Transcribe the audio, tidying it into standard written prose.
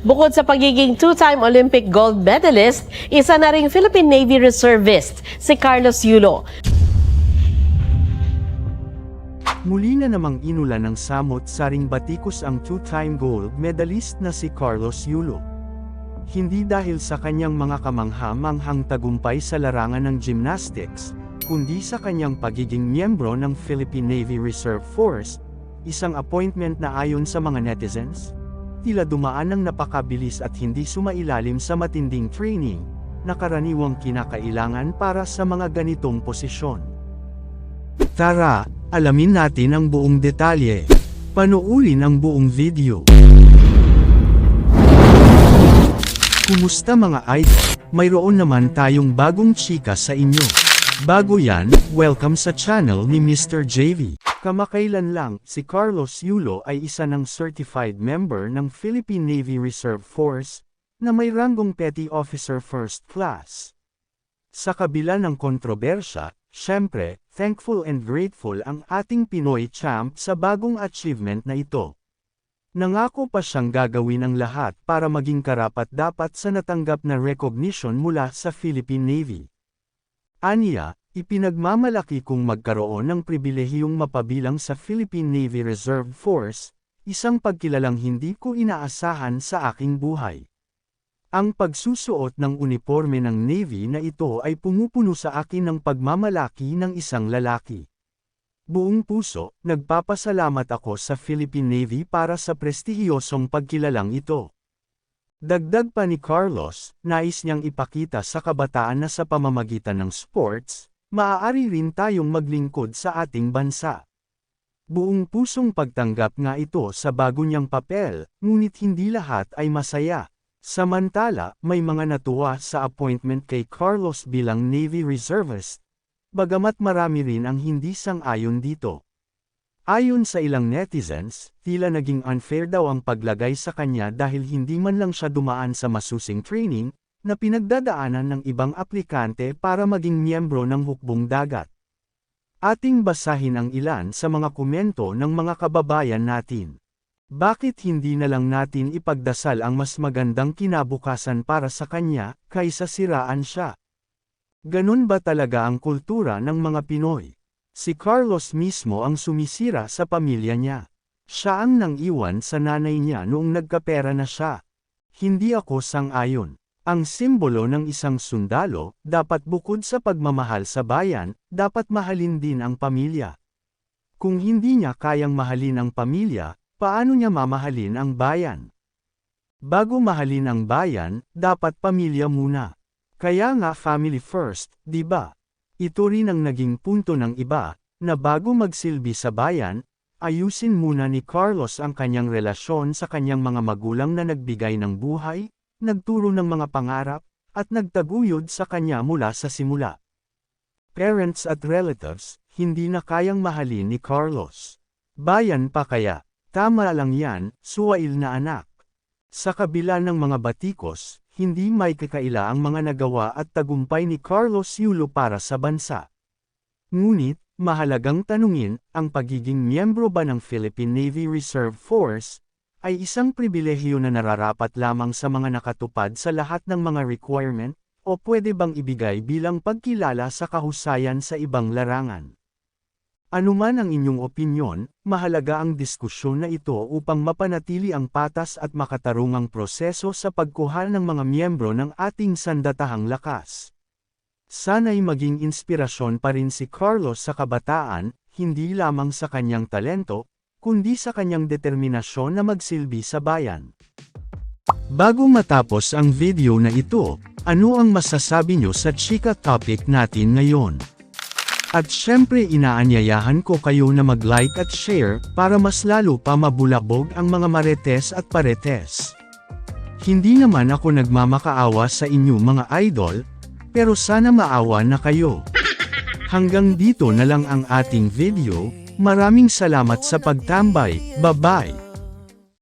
Bukod sa pagiging two-time Olympic gold medalist, isa na ring Philippine Navy reservist si Carlos Yulo. Muli na namang inulan ng samot-saring batikos ang two-time gold medalist na si Carlos Yulo. Hindi dahil sa kanyang mga kamangha-manghang tagumpay sa larangan ng gymnastics, kundi sa kanyang pagiging miyembro ng Philippine Navy Reserve Force, isang appointment na ayon sa mga netizens, tila dumaan ng napakabilis at hindi sumailalim sa matinding training, na karaniwang kinakailangan para sa mga ganitong posisyon. Tara, alamin natin ang buong detalye. Panoorin ang buong video. Kumusta mga idol? Mayroon naman tayong bagong chika sa inyo. Bago yan, welcome sa channel ni Mr. JV. Kamakailan lang, si Carlos Yulo ay isa ng certified member ng Philippine Navy Reserve Force, na may ranggong Petty Officer First Class. Sa kabila ng kontrobersya, syempre, thankful and grateful ang ating Pinoy champ sa bagong achievement na ito. Nangako pa siyang gagawin ang lahat para maging karapat-dapat sa natanggap na recognition mula sa Philippine Navy. Aniya, ipinagmamalaki kong magkaroon ng pribilehiyong mapabilang sa Philippine Navy Reserve Force, isang pagkilalang hindi ko inaasahan sa aking buhay. Ang pagsusuot ng uniforme ng Navy na ito ay pumupuno sa akin ng pagmamalaki ng isang lalaki. Buong puso, nagpapasalamat ako sa Philippine Navy para sa prestihiyosong pagkilalang ito. Dagdag pa ni Carlos, nais niyang ipakita sa kabataan na sa pamamagitan ng sports, maaari rin tayong maglingkod sa ating bansa. Buong pusong pagtanggap nga ito sa bago niyang papel, ngunit hindi lahat ay masaya. Samantala, may mga natuwa sa appointment kay Carlos bilang Navy Reservist, bagamat marami rin ang hindi sang-ayon dito. Ayon sa ilang netizens, tila naging unfair daw ang paglagay sa kanya dahil hindi man lang siya dumaan sa masusing training, na pinagdadaanan ng ibang aplikante para maging miyembro ng hukbong dagat. Ating basahin ang ilan sa mga komento ng mga kababayan natin. Bakit hindi na lang natin ipagdasal ang mas magandang kinabukasan para sa kanya, kaysa siraan siya? Ganun ba talaga ang kultura ng mga Pinoy? Si Carlos mismo ang sumisira sa pamilya niya. Siya ang nang-iwan sa nanay niya noong nagkapera na siya. Hindi ako sang-ayon. Ang simbolo ng isang sundalo, dapat bukod sa pagmamahal sa bayan, dapat mahalin din ang pamilya. Kung hindi niya kayang mahalin ang pamilya, paano niya mamahalin ang bayan? Bago mahalin ang bayan, dapat pamilya muna. Kaya nga family first, di ba? Ito rin ang naging punto ng iba, na bago magsilbi sa bayan, ayusin muna ni Carlos ang kanyang relasyon sa kanyang mga magulang na nagbigay ng buhay, nagturo ng mga pangarap, at nagtaguyod sa kanya mula sa simula. Parents at relatives, hindi na kayang mahalin ni Carlos. Bayan pa kaya? Tama lang yan, suwail na anak. Sa kabila ng mga batikos, hindi may kakaila ang mga nagawa at tagumpay ni Carlos Yulo para sa bansa. Ngunit, mahalagang tanungin, ang pagiging miyembro ba ng Philippine Navy Reserve Force, ay isang pribilehiyo na nararapat lamang sa mga nakatupad sa lahat ng mga requirement, o pwede bang ibigay bilang pagkilala sa kahusayan sa ibang larangan? Anuman ang inyong opinyon, mahalaga ang diskusyon na ito upang mapanatili ang patas at makatarungang proseso sa pagkuha ng mga miyembro ng ating sandatahang lakas. Sana'y maging inspirasyon pa rin si Carlos sa kabataan, hindi lamang sa kanyang talento, kundi sa kanyang determinasyon na magsilbi sa bayan. Bago matapos ang video na ito, ano ang masasabi nyo sa chika topic natin ngayon? At syempre inaanyayahan ko kayo na mag-like at share, para mas lalo pa mabulabog ang mga marites at paretes. Hindi naman ako nagmamakaawa sa inyo mga idol, pero sana maawa na kayo. Hanggang dito na lang ang ating video, maraming salamat sa pagtambay, bye-bye!